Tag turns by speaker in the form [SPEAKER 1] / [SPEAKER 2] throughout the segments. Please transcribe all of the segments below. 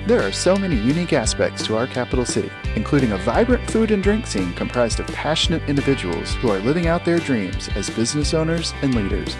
[SPEAKER 1] There are so many unique aspects to our capital city, including a vibrant food and drink scene comprised of passionate individuals who are living out their dreams as business owners and leaders.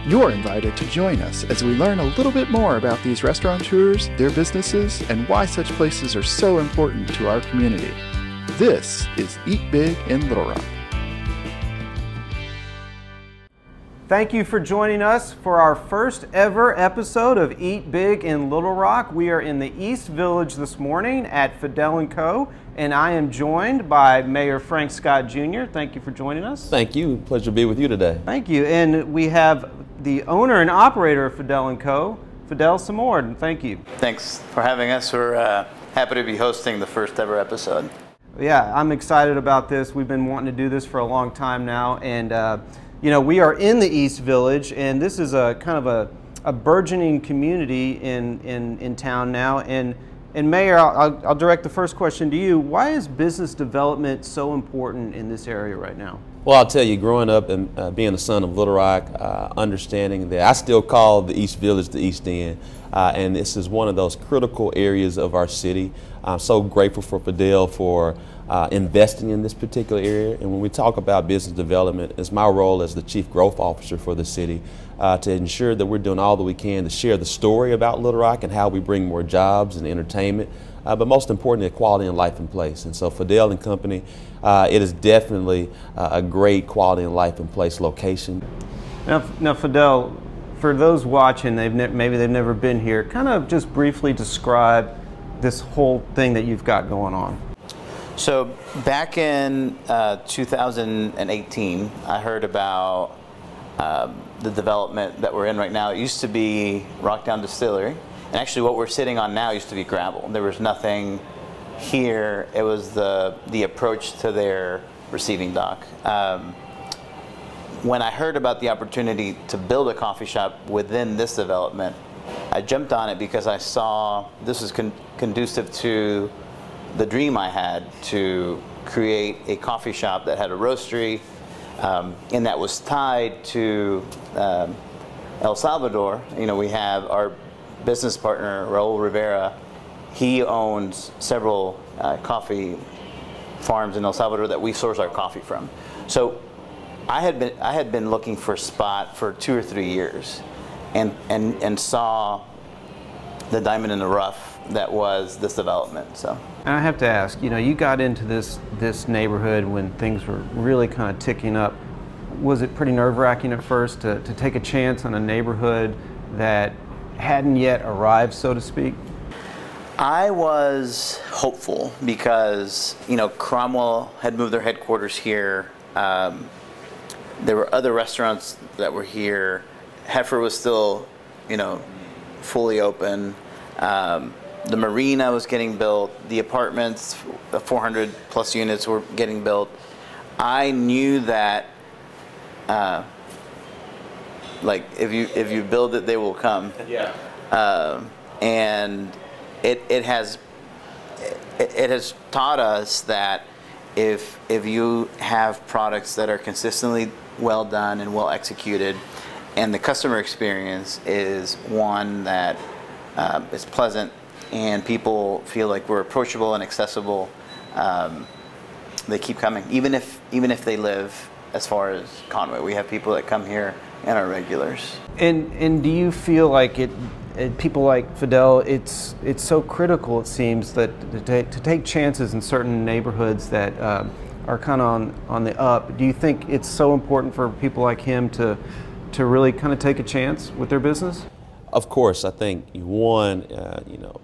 [SPEAKER 1] You're invited to join us as we learn a little bit more about these restaurateurs, their businesses, and why such places are so important to our community. This is Eat Big in Little Rock.
[SPEAKER 2] Thank you for joining us for our first ever episode of Eat Big in Little Rock. We are in the East Village this morning at Fidel and Co. And I am joined by Mayor Frank Scott Jr. Thank you for joining us.
[SPEAKER 3] Thank you. Pleasure to be with you today.
[SPEAKER 2] Thank you. And we have the owner and operator of Fidel and Co., Fidel Samour. Thank you.
[SPEAKER 4] Thanks for having us. We're happy to be hosting the first ever episode.
[SPEAKER 2] Yeah, I'm excited about this. We've been wanting to do this for a long time now. And you know, we are in the East Village, and this is a kind of a burgeoning community in town now. And Mayor, I'll direct the first question to you. Why is business development so important in this area right now?
[SPEAKER 3] Well, I'll tell you, growing up and being a son of Little Rock, understanding that I still call the East Village the East End, and this is one of those critical areas of our city. I'm so grateful for Fidel for investing in this particular area. And when we talk about business development, it's my role as the Chief Growth Officer for the city to ensure that we're doing all that we can to share the story about Little Rock and how we bring more jobs and entertainment, but most importantly, quality and life and place. And so Fidel and Company, it is definitely a great quality and life and place location.
[SPEAKER 2] Now Fidel, for those watching, maybe they've never been here, kind of just briefly describe this whole thing that you've got going on.
[SPEAKER 4] So back in 2018, I heard about the development that we're in right now. It used to be Rockdown Distillery, and actually what we're sitting on now used to be gravel. There was nothing here. It was the approach to their receiving dock. When I heard about the opportunity to build a coffee shop within this development, I jumped on it because I saw this was conducive to the dream I had to create a coffee shop that had a roastery and that was tied to El Salvador. You know, we have our business partner, Raul Rivera. He owns several coffee farms in El Salvador that we source our coffee from. So I had been looking for a spot for 2 or 3 years and saw the diamond in the rough that was this development. So,
[SPEAKER 2] and I have to ask, you know, you got into this neighborhood when things were really kind of ticking up. Was it pretty nerve-wracking at first to take a chance on a neighborhood that hadn't yet arrived, so to speak?
[SPEAKER 4] I was hopeful because, you know, Cromwell had moved their headquarters here. There were other restaurants that were here. Heifer was still, you know, fully open. The marina was getting built. The apartments, the 400 plus units were getting built. I knew that, like, if you build it, they will come. Yeah. And it has taught us that if you have products that are consistently well done and well executed, and the customer experience is one that is pleasant and people feel like we're approachable and accessible, they keep coming. Even if they live as far as Conway, we have people that come here and are regulars. And
[SPEAKER 2] do you feel like people like Fidel, it's so critical, it seems, that to take chances in certain neighborhoods that are kind of on the up? Do you think it's so important for people like him to really kind of take a chance with their business?
[SPEAKER 3] Of course, I think one, you know,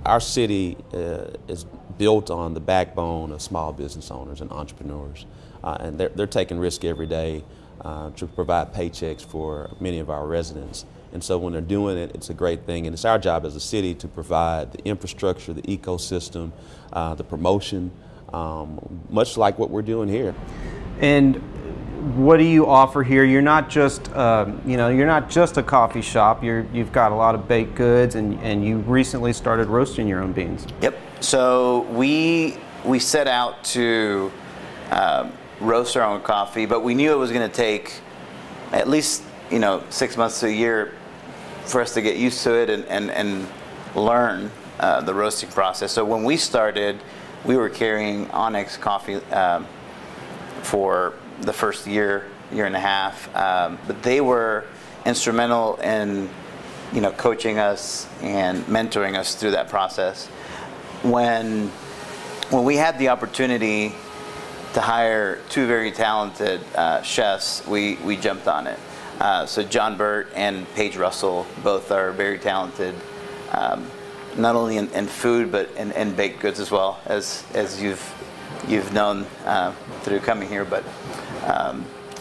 [SPEAKER 3] our city is built on the backbone of small business owners and entrepreneurs, and they're taking risk every day to provide paychecks for many of our residents. And so when they're doing it, it's a great thing, and it's our job as a city to provide the infrastructure, the ecosystem, the promotion, much like what we're doing here.
[SPEAKER 2] And what do you offer here? You're not just, you know, you're not just a coffee shop. You've got a lot of baked goods, and you recently started roasting your own beans.
[SPEAKER 4] Yep. So we set out to roast our own coffee, but we knew it was going to take at least, you know, 6 months to a year for us to get used to it and learn the roasting process. So when we started, we were carrying Onyx coffee for the first year and a half, but they were instrumental in coaching us and mentoring us through that process. When we had the opportunity to hire two very talented chefs, we jumped on it. So John Burt and Paige Russell both are very talented, not only in food but in baked goods as well, as you've known through coming here. But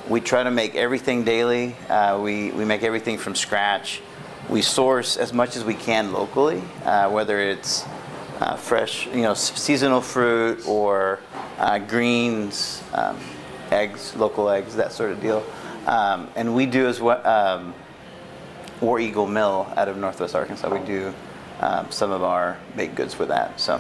[SPEAKER 4] we try to make everything daily. We make everything from scratch. We source as much as we can locally, whether it's fresh, seasonal fruit or greens, eggs, local eggs, that sort of deal. And we do as well. War Eagle Mill out of Northwest Arkansas. We do some of our baked goods with that. So.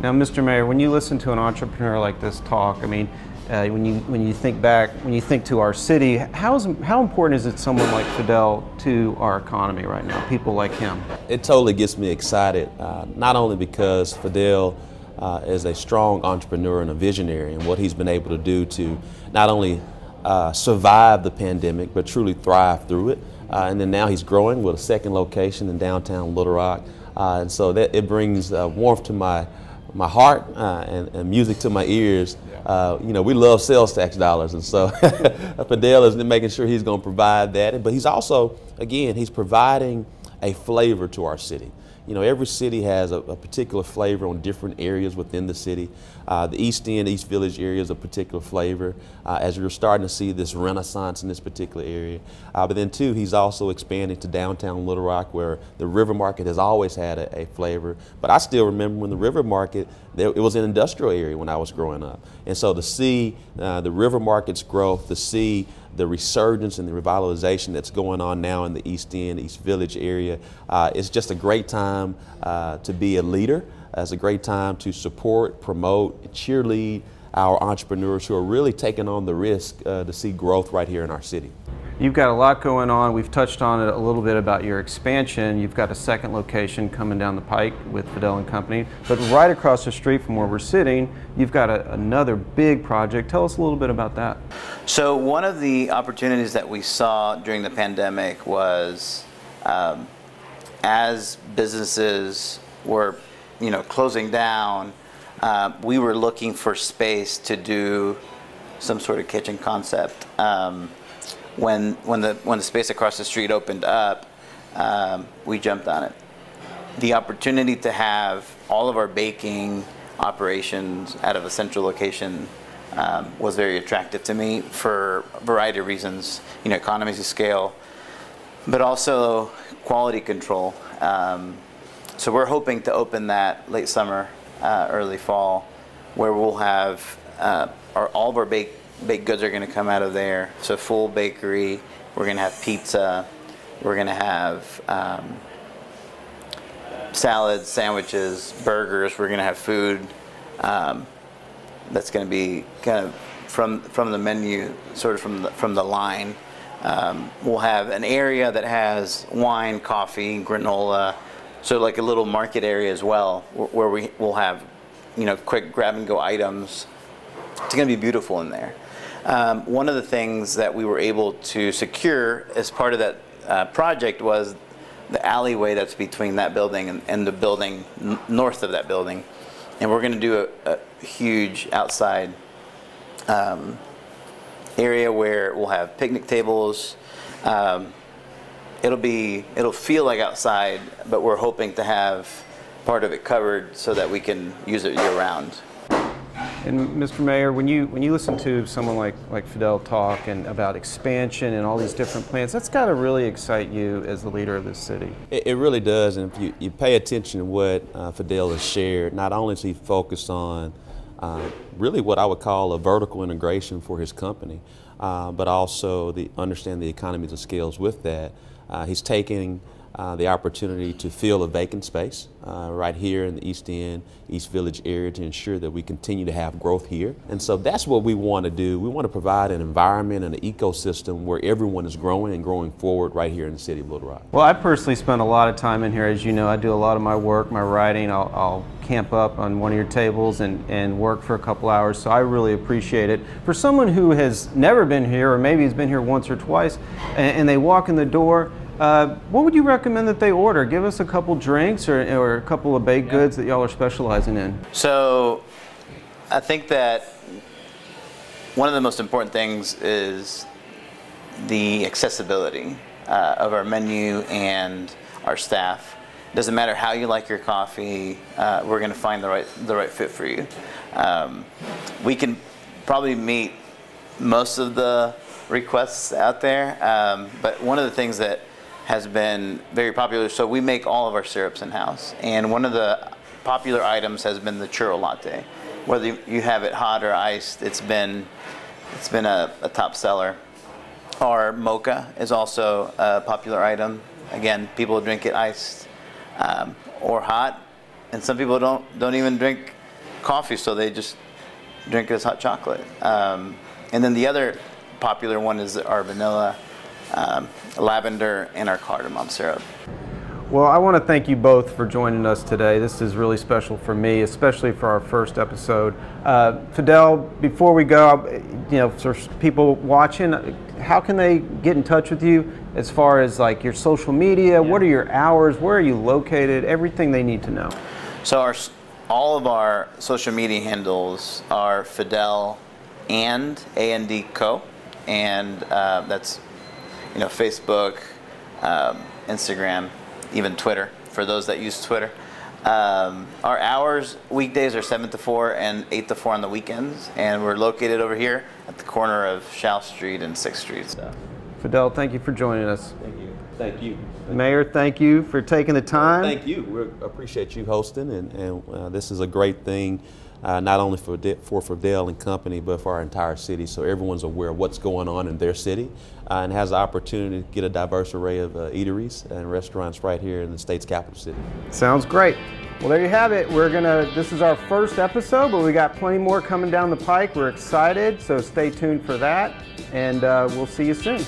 [SPEAKER 2] Now, Mr. Mayor, when you listen to an entrepreneur like this talk, I mean, when you think back, when you think to our city, how important is it someone like Fidel to our economy right now? People like him.
[SPEAKER 3] It totally gets me excited, not only because Fidel is a strong entrepreneur and a visionary, and what he's been able to do to not only survive the pandemic, but truly thrive through it. And then now he's growing with a second location in downtown Little Rock. And so that it brings warmth to my heart and music to my ears. We love sales tax dollars, and so Fidel is making sure he's going to provide that. But he's also, again, he's providing a flavor to our city. Every city has a particular flavor on different areas within the city. The East End, East Village area is a particular flavor, as we're starting to see this renaissance in this particular area. But then too, he's also expanding to downtown Little Rock, where the River Market has always had a flavor. But I still remember when the River Market, it was an industrial area when I was growing up. And so to see the River Market's growth, to see the resurgence and the revitalization that's going on now in the East End, East Village area, it's just a great time to be a leader. It's a great time to support, promote, cheerlead our entrepreneurs who are really taking on the risk to see growth right here in our city.
[SPEAKER 2] You've got a lot going on. We've touched on it a little bit about your expansion. You've got a second location coming down the pike with Fidel and Company. But right across the street from where we're sitting, you've got another big project. Tell us a little bit about that.
[SPEAKER 4] So one of the opportunities that we saw during the pandemic was as businesses were closing down, we were looking for space to do some sort of kitchen concept. When the space across the street opened up, we jumped on it. The opportunity to have all of our baking operations out of a central location was very attractive to me for a variety of reasons. Economies of scale, but also quality control. So we're hoping to open that late summer, early fall, where we'll have all of our baked goods are going to come out of there. So full bakery. We're going to have pizza. We're going to have salads, sandwiches, burgers. We're going to have food that's going to be kind of from the menu, sort of from the line. We'll have an area that has wine, coffee, granola, so like a little market area as well, where we'll have quick grab and go items. It's going to be beautiful in there. One of the things that we were able to secure as part of that project was the alleyway that's between that building and the building north of that building. And we're going to do a huge outside area where we'll have picnic tables. It'll feel like outside, but we're hoping to have part of it covered so that we can use it year round.
[SPEAKER 2] And Mr. Mayor, when you listen to someone like Fidel talk and about expansion and all these different plans, that's got to really excite you as the leader of this city.
[SPEAKER 3] It really does, and if you pay attention to what Fidel has shared, not only is he focused on really what I would call a vertical integration for his company, but also understand the economies of scales with that. He's taking the opportunity to fill a vacant space right here in the East End, East Village area to ensure that we continue to have growth here. And so that's what we want to do. We want to provide an environment and an ecosystem where everyone is growing and growing forward right here in the city of Little Rock.
[SPEAKER 2] Well, I personally spend a lot of time in here. As you know, I do a lot of my work, my writing. I'll camp up on one of your tables and work for a couple hours, so I really appreciate it. For someone who has never been here, or maybe has been here once or twice, and they walk in the door, what would you recommend that they order? Give us a couple drinks or a couple of baked goods that y'all are specializing in.
[SPEAKER 4] So I think that one of the most important things is the accessibility of our menu and our staff. It doesn't matter how you like your coffee, we're going to find the right fit for you. We can probably meet most of the requests out there, but one of the things that has been very popular, so we make all of our syrups in-house, and one of the popular items has been the churro latte. Whether you have it hot or iced, it's been a top seller. Our mocha is also a popular item. Again, people drink it iced or hot, and some people don't even drink coffee, so they just drink it as hot chocolate. And then the other popular one is our vanilla, lavender, and our cardamom syrup.
[SPEAKER 2] Well, I want to thank you both for joining us today. This is really special for me, especially for our first episode. Fidel, before we go, for people watching, how can they get in touch with you as far as like your social media? What are your hours? Where are you located? Everything they need to know.
[SPEAKER 4] So all of our social media handles are Fidel and A&D.Co, and that's Facebook, Instagram, even Twitter, for those that use Twitter. Our hours, weekdays are 7 to 4 and 8 to 4 on the weekends, and we're located over here at the corner of Shao Street and 6th Street. So.
[SPEAKER 2] Fidel, thank you for joining us.
[SPEAKER 3] Thank you. Thank you.
[SPEAKER 2] Mayor, thank you for taking the time.
[SPEAKER 3] Thank you. We appreciate you hosting, and this is a great thing, not only for Fidel and Company, but for our entire city, so everyone's aware of what's going on in their city and has the opportunity to get a diverse array of eateries and restaurants right here in the state's capital city.
[SPEAKER 2] Sounds great. Well, there you have it. This is our first episode, but we got plenty more coming down the pike. We're excited, so stay tuned for that, and we'll see you soon.